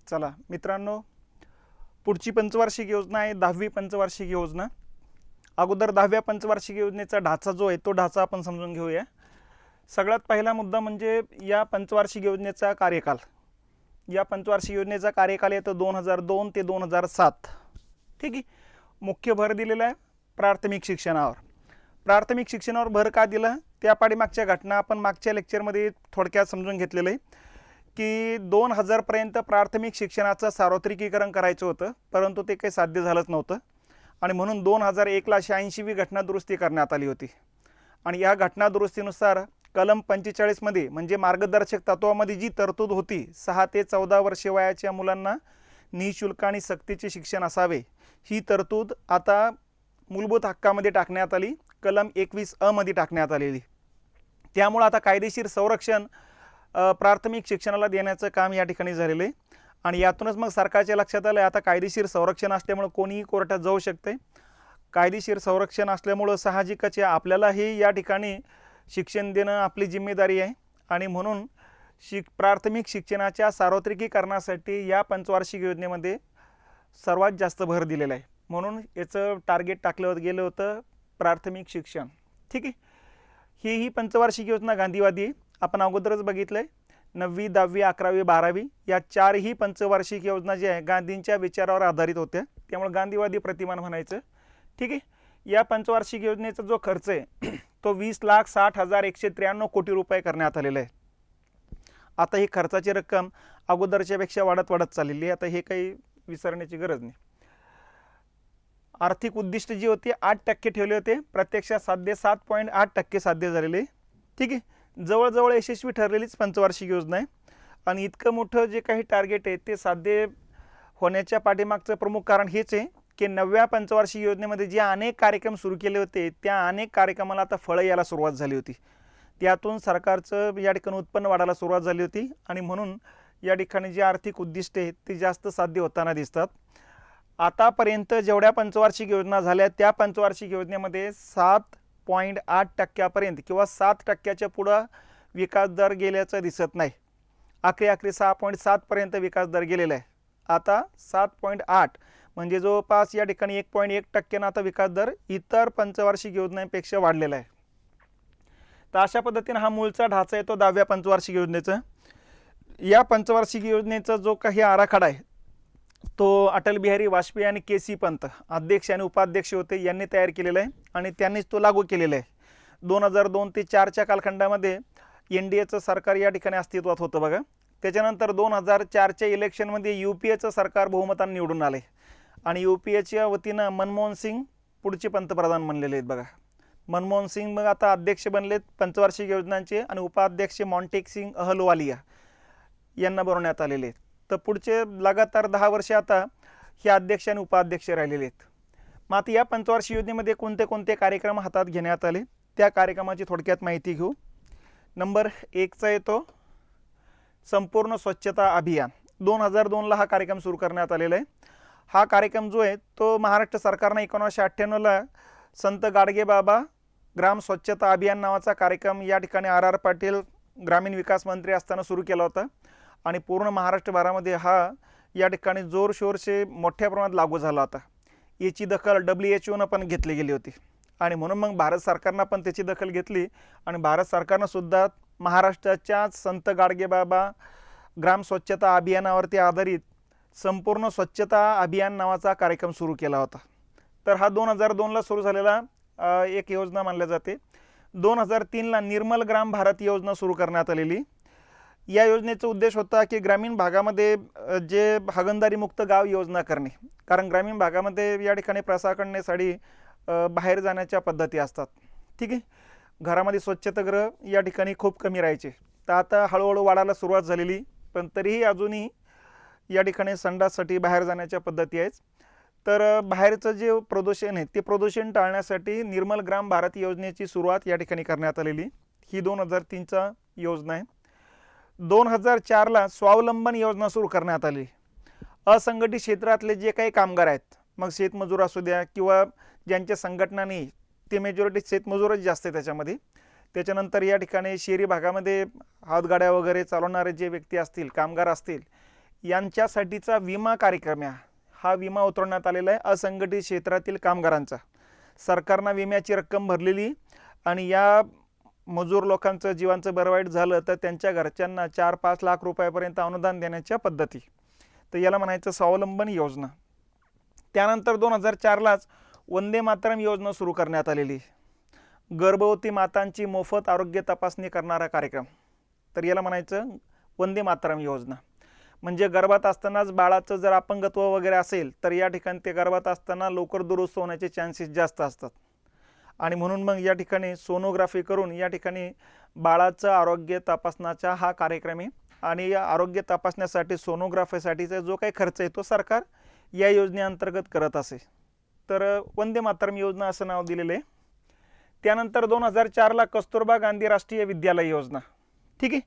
चला मित्रांनो, पुढची पंचवार्षिक योजना आहे 10वी पंचवार्षिक योजना। अगोदर 10व्या पंचवार्षिक योजनेचा ढाचा जो आहे तो ढाचा आपण समजून घेऊया। सगळ्यात पहिला मुद्दा म्हणजे या पंचवार्षिक योजनेचा कार्यकाल। या पंचवार्षिक योजनेचा कार्यकाल येतो 2002 ते 2007। ठीक आहे। मुख्य भर दिलेला आहे प्राथमिक शिक्षणावर। प्राथमिक शिक्षणावर भर का दिला त्या पाठीमागच्या घटना आपण मागच्या लेक्चरमध्ये थोडक्यात समजून घेतलेलं आहे की 2000 पर्यंत प्राथमिक शिक्षणाचं सार्वत्रिकीकरण करायचं होतं, परंतु ते काही साध्य झालंच नव्हतं आणि म्हणून 2001 ला 86वी घटना दुरुस्ती करण्यात आली होती। आणि या घटना दुरुस्तीनुसार कलम 45 मध्ये म्हणजे मार्गदर्शक तत्वामध्ये जी तरतूद होती 6 ते 14 वर्षे वयाच्या मुलांना निःशुल्क आणि सक्तीचे शिक्षण असावे, ही तरतूद आता मूलभूत हक्कामध्ये टाकण्यात आली, कलम 21 अ मध्ये टाकण्यात आलेली। त्यामुळे आता कायदेशीर संरक्षण प्राथमिक शिक्षणाला देण्याचं काम या ठिकाणी झालेलं आहे आणि यातूनच मग सरकारच्या लक्षात आलं आता कायदेशीर संरक्षण असल्यामुळे कोणीही कोर्टात जाऊ शकते। कायदेशीर संरक्षण असल्यामुळे साहजिकच आपल्यालाही या ठिकाणी शिक्षण देणं आपली जिम्मेदारी आहे आणि म्हणून प्राथमिक शिक्षणाच्या सार्वत्रिकीकरणासाठी या पंचवार्षिक योजनेमध्ये सर्वात जास्त भर दिलेला आहे, म्हणून याचं टार्गेट टाकलं गेलं होतं प्राथमिक शिक्षण। ठीक आहे। ही पंचवार्षिक योजना गांधीवादी आहे, आपण अगोदरच बघितलंय। 9वी 10वी 11वी 12वी या चारही पंचवार्षिक योजना ज्या आहे गांधींच्या विचारावर आधारित होत्या, त्यामुळे गांधीवादी प्रतिमान म्हणायचं। ठीक आहे। या पंचवार्षिक योजनेचा जो खर्च आहे तो 20,60,193 कोटी रुपये करण्यात आलेला आहे। आता ही खर्चाची रक्कम अगोदरच्या पेक्षा वाढत चाललेली आहे, आता हे काही विसरण्याची गरज नाही। आर्थिक उद्दिष्ट जी होती 8% ठेवले होते, प्रत्यक्षात साध्य 7.8% साध्य झालेले। ठीक आहे। जवळजवळ यशस्वी ठरलेलीच पंचवार्षिक योजना आहे आणि इतकं मोठं जे काही टार्गेट आहे ते साध्य होण्याच्या पाठीमागचं प्रमुख कारण हेच आहे की 9व्या पंचवार्षिक योजनेमध्ये जे अनेक कार्यक्रम सुरू केले होते त्या अनेक कार्यक्रमाला आता फळं यायला सुरुवात झाली होती। त्यातून सरकारचं या ठिकाणी उत्पन्न वाढायला सुरुवात झाली होती आणि म्हणून या ठिकाणी जे आर्थिक उद्दिष्टे आहेत ते जास्त साध्य होताना दिसतात। आतापर्यंत जेवढ्या पंचवार्षिक योजना झाल्या त्या पंचवार्षिक योजनेमध्ये 7.8% किंवा 7%च्या पुढे विकास दर गेल्याचं दिसत नाही। आखरी 6.7 पर्यंत विकास दर गेलेला आहे, आता 7.8 म्हणजे जवळपास या ठिकाणी 1.1% आता विकास दर इतर पंचवार्षिक योजनांपेक्षा वाढलेला आहे। तर अशा पद्धतीने हा मूळचा ढाचा आहे तो 10व्या पंचवार्षिक योजनेचा। या पंचवार्षिक योजनेचा जो काही आराखडा आहे तो अटल बिहारी वाजपेयी आणि के.सी. पंत अध्यक्ष आणि उपाध्यक्ष होते यांनी तयार केलेला आहे आणि त्यांनीच तो लागू केलेला आहे। 2002 ते 4च्या कालखंडामध्ये NDAचं सरकार या ठिकाणी अस्तित्वात होतं बघा। त्याच्यानंतर 2004च्या इलेक्शनमध्ये UPAचं सरकार बहुमताने निवडून आले आणि UPAच्या वतीनं मनमोहन सिंग पुढचे पंतप्रधान बनलेले आहेत बघा। मनमोहन सिंग मग आता अध्यक्ष बनलेत पंचवार्षिक योजनांचे आणि उपाध्यक्ष मॉन्टेक सिंग अहलुवालिया यांना बनवण्यात आलेले आहेत। तर पुढचे लगातार 10 वर्षे आता हे अध्यक्ष आणि उपाध्यक्ष राहिलेले आहेत। मग आता या पंचवार्षिक योजनेमध्ये कोणते कोणते कार्यक्रम हातात घेण्यात आले त्या कार्यक्रमाची थोडक्यात माहिती घेऊ। नंबर 1चा येतो संपूर्ण स्वच्छता अभियान। 2002 ला हा कार्यक्रम सुरू करण्यात आलेला आहे। हा कार्यक्रम जो आहे तो महाराष्ट्र सरकारने 1998 ला संत गाडगेबाबा ग्राम स्वच्छता अभियान नावाचा कार्यक्रम या ठिकाणी R.R. पाटील ग्रामीण विकास मंत्री असताना सुरू केला होता आणि पूर्ण महाराष्ट्रभरामध्ये हा या ठिकाणी जोरशोरसे मोठ्या प्रमाणात लागू झाला होता। याची दखल WHO ने पण घेतली गेली होती आणि म्हणून मग भारत सरकारने पण त्याची दखल घेतली आणि भारत सरकारने सुद्धा महाराष्ट्राच्या संत गाडगेबाबा ग्राम स्वच्छता अभियानावरती आधारित संपूर्ण स्वच्छता अभियान नावाचा कार्यक्रम सुरू केला होता। तर हा 2002 ला सुरू झालेला एक योजना मानली जाते। 2003 ला निर्मल ग्राम भारत योजना सुरू करण्यात आलेली। या योजनेचा उद्देश होता की ग्रामीण भागामध्ये जे हागणदारी मुक्त गाव योजना करणे, कारण ग्रामीण भागामध्ये या ठिकाणी प्रसार करण्यासाठी बाहेर जाण्याच्या पद्धती असतात। ठीक आहे। घरामध्ये स्वच्छतागृह या ठिकाणी खूप कमी राहायचे, तर आता हळूहळू वाढायला सुरुवात झालेली, पण तरीही अजूनही या ठिकाणी संडाससाठी बाहेर जाण्याच्या पद्धती आहेत। तर बाहेरचं जे प्रदूषण आहे ते प्रदूषण टाळण्यासाठी निर्मल ग्राम भारत योजनेची सुरुवात या ठिकाणी करण्यात आलेली। ही 2003चा योजना आहे। 2004 ला स्वावलंबन योजना सुरू करण्यात आली। असंघटित क्षेत्रातले जे काही कामगार आहेत, मग शेतमजूर असू द्या किंवा ज्यांच्या संघटना नाही, ते मेजॉरिटी शेतमजूरच जास्त आहे त्याच्यामध्ये। त्याच्यानंतर या ठिकाणी शहरी भागामध्ये हातगाड्या वगैरे चालवणारे जे व्यक्ती असतील, कामगार असतील, यांच्यासाठीचा विमा कार्यक्रम आहे. हा विमा उतरवण्यात आलेला आहे असंघटित क्षेत्रातील कामगारांचा. सरकारनं विम्याची रक्कम भरलेली आणि या मजूर लोकांचं जीवांचं बरं वाईट झालं तर त्यांच्या घरच्यांना 4-5 लाख रुपयापर्यंत अनुदान देण्याच्या पद्धती. तर याला म्हणायचं स्वावलंबन योजना. त्यानंतर 2004लाच वंदे मातरम योजना सुरू करण्यात आलेली. गर्भवती मातांची मोफत आरोग्य तपासणी करणारा कार्यक्रम. तर याला म्हणायचं वंदे मातरम योजना. म्हणजे गर्भात असतानाच बाळाचं जर अपंगत्व वगैरे असेल तर या ठिकाणी ते गर्भात असताना लवकर दुरुस्त होण्याचे चान्सेस जास्त असतात आणि म्हणून मग या ठिकाणी सोनोग्राफी करून या ठिकाणी बाळाचं आरोग्य तपासण्याचा हा कार्यक्रम आहे. आणि या आरोग्य तपासण्यासाठी सोनोग्राफीसाठीचा जो काही खर्च आहे तो सरकार या योजनेअंतर्गत करत असे. तर वंदे मातरम योजना असं नाव दिलेलं आहे. त्यानंतर 2004ला कस्तुरबा गांधी राष्ट्रीय विद्यालय योजना. ठीक आहे.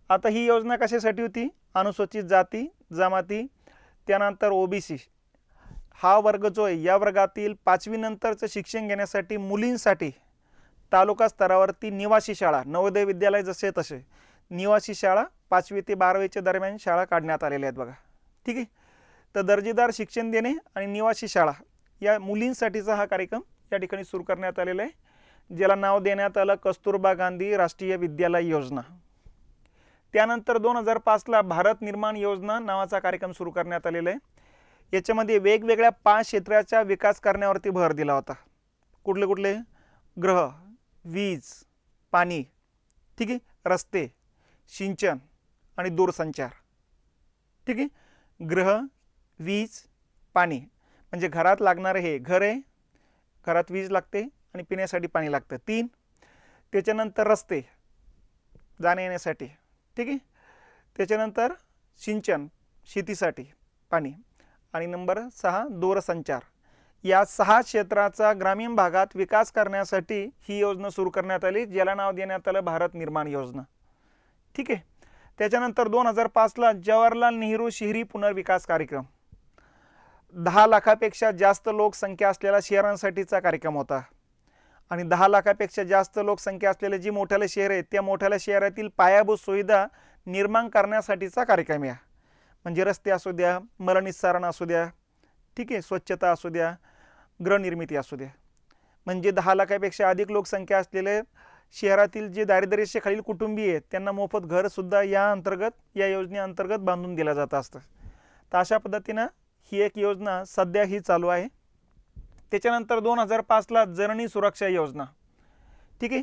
आता ही योजना कशासाठी होती? अनुसूचित जाती जमाती त्यानंतर ओबीसी हा वर्ग जो आहे या वर्गातील 5वी नंतरचं शिक्षण घेण्यासाठी मुलींसाठी तालुका स्तरावरती निवासी शाळा, नवोदय विद्यालय जसे तसे निवासी शाळा 5वी ते 12वीच्या दरम्यान शाळा काढण्यात आलेल्या आहेत बघा. ठीक आहे. तर दर्जेदार शिक्षण देणे आणि निवासी शाळा या मुलींसाठीचा हा कार्यक्रम या ठिकाणी सुरू करण्यात आलेला आहे, ज्याला नाव देण्यात आलं कस्तुरबा गांधी राष्ट्रीय विद्यालय योजना. त्यानंतर 2005ला भारत निर्माण योजना नावाचा कार्यक्रम सुरू करण्यात आलेला आहे. याच्यामध्ये वेगवेगळ्या 5 क्षेत्राचा विकास करण्यावरती भर दिला होता. कुठले कुठले? गृह, वीज, पाणी, ठीक आहे, रस्ते, सिंचन आणि दूरसंचार. ठीक आहे. गृह, वीज, पाणी म्हणजे घरात लागणारे हे घर आहे, घरात वीज लागते आणि पिण्यासाठी पाणी लागतं 3. त्याच्यानंतर रस्ते जाण्या येण्यासाठी. ठीक आहे. त्याच्यानंतर सिंचन शेतीसाठी पाणी आणि नंबर 6 दूरसंचार. या 6 क्षेत्राचा ग्रामीण भागात विकास करण्यासाठी ही योजना सुरू करण्यात आली, ज्याला नाव देण्यात आलं भारत निर्माण योजना. ठीक आहे. त्याच्यानंतर 2005ला जवाहरलाल नेहरू शहरी पुनर्विकास कार्यक्रम 10 लाखापेक्षा जास्त लोकसंख्या असलेल्या शहरांसाठीचा कार्यक्रम होता. आणि 10 लाखापेक्षा जास्त लोकसंख्या असलेले जी मोठ्याले शहर आहेत त्या मोठ्याल्या शहरातील पायाभूत सुविधा निर्माण करण्यासाठीचा कार्यक्रम आहे. म्हणजे रस्ते असू द्या, मलनिस्सारण असू द्या, ठीक आहे, स्वच्छता असू द्या, गृहनिर्मिती असू द्या. म्हणजे 10 लाखापेक्षा अधिक लोकसंख्या असलेले शहरातील जे दारिद्र्यरेषेखालील कुटुंबीय आहेत त्यांना मोफत घरसुद्धा या योजनेअंतर्गत बांधून दिलं जात असतं. तर अशा पद्धतीनं ही एक योजना सध्या ही चालू आहे. त्याच्यानंतर 2005ला जननी सुरक्षा योजना. ठीक आहे.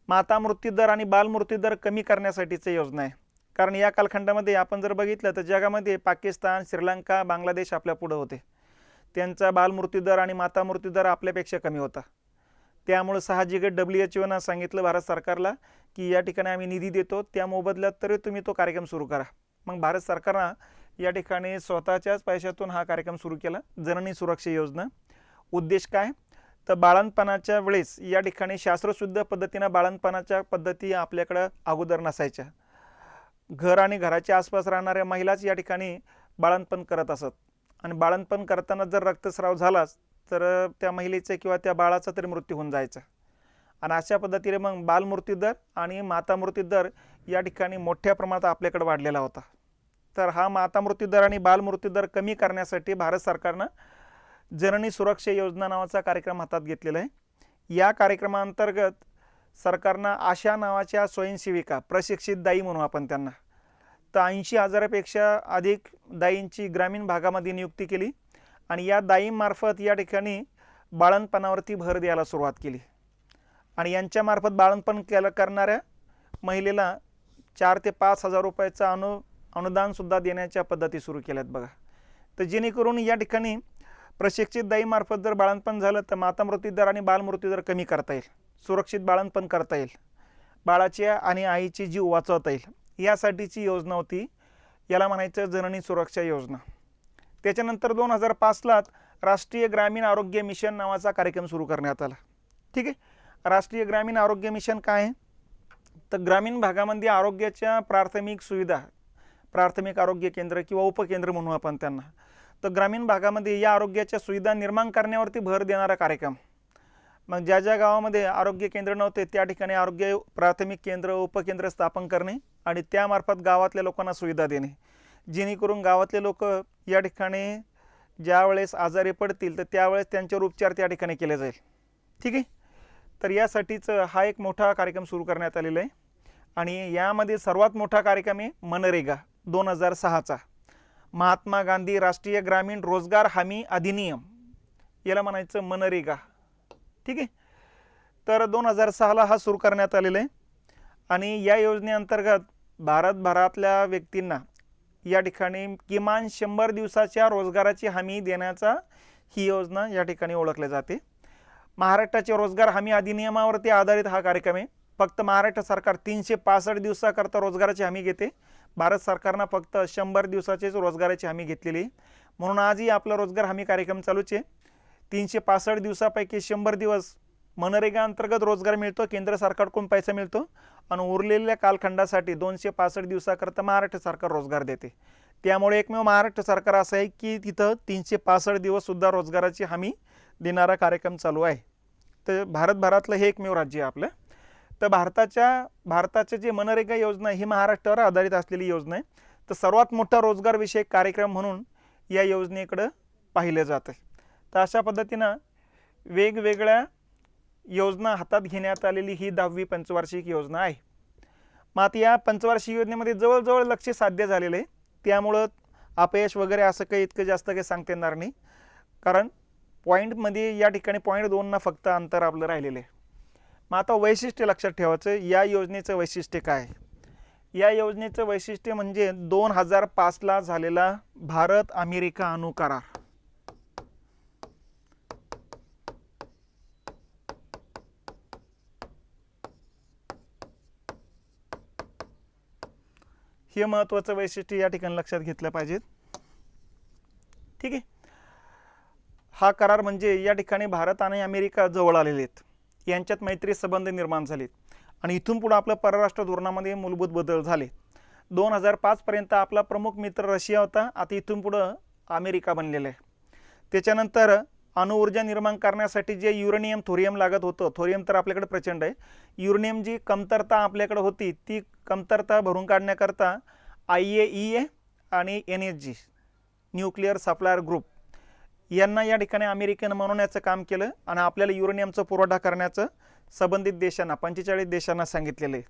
माता मृत्यू दर आणि बाल मृत्यू दर कमी करण्यासाठीची योजना आहे. कारण या कालखंडामध्ये आपण जर बघितलं तर जगामध्ये पाकिस्तान, श्रीलंका, बांगलादेश आपल्या पुढे होते. त्यांचा बाल मृत्यू दर आणि माता मृत्यू दर आपल्यापेक्षा कमी होता. त्यामुळे साहजिकच WHO सांगितलं भारत सरकारला की या ठिकाणी आम्ही निधी देतो, त्या मोबदल्यात तरी तुम्ही तो कार्यक्रम सुरू करा. मग भारत सरकारनं या ठिकाणी स्वतःच्याच पैशातून हा कार्यक्रम सुरू केला, जननी सुरक्षा योजना. उद्देश काय? तर बाळंतपणाच्या वेळेस या ठिकाणी शास्त्रशुद्ध पद्धतीनं बाळंतपणाच्या पद्धती आपल्याकडं अगोदर नसायच्या. घर आणि घराच्या आसपास राहणाऱ्या महिलाच या ठिकाणी बाळंतपण करत असत आणि बाळंतपण करताना जर रक्तस्राव झालाच तर त्या महिलेचे किंवा त्या बाळाचा तरी मृत्यू होऊन जायचा. आणि अशा पद्धतीने मग बालमृत्यू दर आणि माता मृत्यू दर या ठिकाणी मोठ्या प्रमाणात आपल्याकडे वाढलेला होता. तर हा माता मृत्यू दर आणि बालमृत्यू दर कमी करण्यासाठी भारत सरकारनं जननी सुरक्षा योजना नावाचा कार्यक्रम हातात घेतलेला आहे. या कार्यक्रमाअंतर्गत सरकारनं आशा नावाच्या स्वयंसेविका, प्रशिक्षित दाई म्हणू आपण त्यांना, तर 80,000पेक्षा अधिक दाईंची ग्रामीण भागामध्ये नियुक्ती केली आणि या दाईंमार्फत या ठिकाणी बाळंतपणावरती भर द्यायला सुरुवात केली. आणि यांच्यामार्फत बाळंतपण करणाऱ्या महिलेला 4 ते 5 हजार रुपयाचं अनुदानसुद्धा देण्याच्या पद्धती सुरू केल्यात बघा. तर जेणेकरून या ठिकाणी प्रशिक्षित दाईमार्फत जर बाळंतपण झालं तर माता मृत्यू दर आणि बालमृत्यू दर कमी करता येईल, सुरक्षित बाळंतपण करता येईल, बाळाच्या आणि आईची जीव वाचवता येईल, यासाठीची योजना होती. याला म्हणायचं जननी सुरक्षा योजना. त्याच्यानंतर 2005ला राष्ट्रीय ग्रामीण आरोग्य मिशन नावाचा कार्यक्रम सुरू करण्यात आला. ठीक आहे. राष्ट्रीय ग्रामीण आरोग्य मिशन काय आहे? तर ग्रामीण भागामध्ये आरोग्याच्या प्राथमिक सुविधा, प्राथमिक आरोग्य केंद्र किंवा उपकेंद्र म्हणू आपण त्यांना, तर ग्रामीण भागामध्ये या आरोग्याच्या सुविधा निर्माण करण्यावरती भर देणारा कार्यक्रम. मग ज्या ज्या गावामध्ये आरोग्य केंद्र नव्हते त्या ठिकाणी आरोग्य प्राथमिक केंद्र, उपकेंद्र स्थापन करणे आणि त्यामार्फत गावातल्या लोकांना सुविधा देणे, जेणेकरून गावातले लोक या ठिकाणी ज्या वेळेस आजारी पडतील तर त्यावेळेस त्यांच्यावर उपचार त्या ठिकाणी केले जाईल. ठीक आहे. तर यासाठीच हा एक मोठा कार्यक्रम सुरू करण्यात आलेला आहे आणि यामध्ये सर्वात मोठा कार्यक्रम आहे मनरेगा 2006चा, महात्मा गांधी राष्ट्रीय ग्रामीण रोजगार हमी अधिनियम, याला म्हणायचं मनरेगा. ठीक आहे. तर 2006ला हा सुरू करण्यात आलेला आहे आणि या योजनेअंतर्गत भारतभरातल्या व्यक्तींना या ठिकाणी किमान 100 दिवसाच्या रोजगाराची हमी देण्याचा ही योजना या ठिकाणी ओळखली जाते. महाराष्ट्राच्या रोजगार हमी अधिनियमावरती आधारित हा कार्यक्रम आहे. फक्त महाराष्ट्र सरकार 365 दिवसाकरता रोजगाराची हमी घेते. भारत सरकारनं फक्त 100 दिवसाचीच रोजगाराची हमी घेतलेली. म्हणून आजही आपला रोजगार हमी कार्यक्रम चालूच आहे. 365 दिवसापैकी 100 दिवस मनरेगा अंतर्गत रोजगार मिळतो, केंद्र सरकारकडून पैसा मिळतो आणि उरलेल्या कालखंडासाठी 265 दिवसाकरता महाराष्ट्र सरकार रोजगार देते. त्यामुळे एकमेव महाराष्ट्र सरकार असं आहे की तिथं 365 दिवससुद्धा रोजगाराची हमी देणारा कार्यक्रम चालू आहे. तर भारतभरातलं हे एकमेव राज्य आहे आपलं. तर भारताचे जे मनरेगा योजना ही महाराष्ट्रावर आधारित असलेली योजना आहे. तर सर्वात मोठा रोजगारविषयक कार्यक्रम म्हणून या योजनेकडं पाहिलं जातं. तर अशा पद्धतीनं वेगवेगळ्या योजना हातात घेण्यात आलेली ही 10वी पंचवार्षिक योजना आहे. मग आता या पंचवार्षिक योजनेमध्ये जवळजवळ लक्ष्य साध्य झालेलं आहे. त्यामुळं अपयश वगैरे असं काही इतकं जास्त काही सांगता येणार नाही, कारण पॉईंटमध्ये या ठिकाणी पॉईंट 2 फक्त अंतर आपलं राहिलेलं आहे. मग आता वैशिष्ट्य लक्षात ठेवायचं, या योजनेचं वैशिष्ट्य काय आहे? या योजनेचं वैशिष्ट्य म्हणजे 2005ला झालेला भारत अमेरिका अणु करार. हे महत्त्वाचं वैशिष्ट्य या ठिकाणी लक्षात घेतलं पाहिजे. ठीक आहे. हा करार म्हणजे या ठिकाणी भारत आणि अमेरिका जवळ आलेले आहेत, यांच्यात मैत्री संबंध निर्माण झालेत आणि इथून पुढे आपलं परराष्ट्र धोरणामध्ये मूलभूत बदल झाले. 2005 पर्यंत आपला प्रमुख मित्र रशिया होता, आता इथून पुढं अमेरिका बनलेला आहे. त्याच्यानंतर अणुऊर्जा निर्माण करण्यासाठी जे युरेनियम थोरियम लागत होतं, थोरियम तर आपल्याकडे प्रचंड आहे, युरेनियम जी कमतरता आपल्याकडे होती ती कमतरता भरून काढण्याकरता IAEA आणि NSG न्यूक्लिअर सप्लायर ग्रुप यांना या ठिकाणी अमेरिकेनं मनवण्याचं काम केलं आणि आपल्याला युरेनियमचा पुरवठा करण्याचं संबंधित देशांना 45 देशांना सांगितलेलं आहे.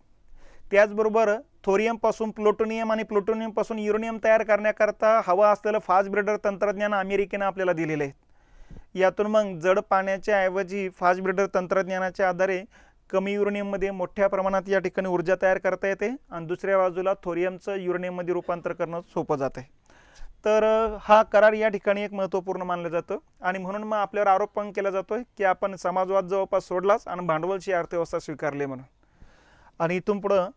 त्याचबरोबर थोरियमपासून प्लुटोनियम आणि प्लुटोनियमपासून युरेनियम तयार करण्याकरता हवं असलेलं फास्ट ब्रेडर तंत्रज्ञान अमेरिकेनं आपल्याला दिलेलं आहे. यातून मग जड पाण्याच्या ऐवजी फास्ट ब्रेडर तंत्रज्ञानाच्या आधारे कमी युरेनियममध्ये मोठ्या प्रमाणात या ठिकाणी ऊर्जा तयार करता येते आणि दुसऱ्या बाजूला थोरियमचं युरेनियममध्ये रूपांतर करणं सोपं जातं. तर हा करार या ठिकाणी एक महत्त्वपूर्ण मानला जातो आणि म्हणून मग आपल्यावर आरोप पण केला जातो की आपण समाजवाद जवळपास सोडलाच आणि भांडवलची अर्थव्यवस्था स्वीकारली म्हणून. आणि इथून पुढं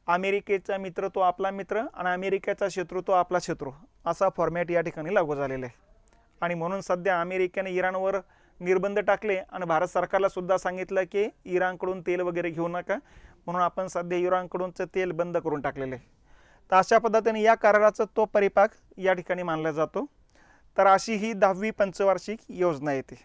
अमेरिकेचा मित्र तो आपला मित्र आणि अमेरिकेचा शत्रू तो आपला शत्रू असा फॉर्मॅट या ठिकाणी लागू झालेला आहे. आणि म्हणून सध्या अमेरिकेने इराणवर निर्बंध टाकले आणि भारत सरकारला सुद्धा सांगितलं की इराणकडून तेल वगैरे घेऊ नका, म्हणून आपण सध्या इराणकडूनचं तेल बंद करून टाकलेलं आहे. तर अशा पद्धतीने या कराराचा तो परिपाक या ठिकाणी मानला जातो. तर अशी ही 10वी पंचवार्षिक योजना येते.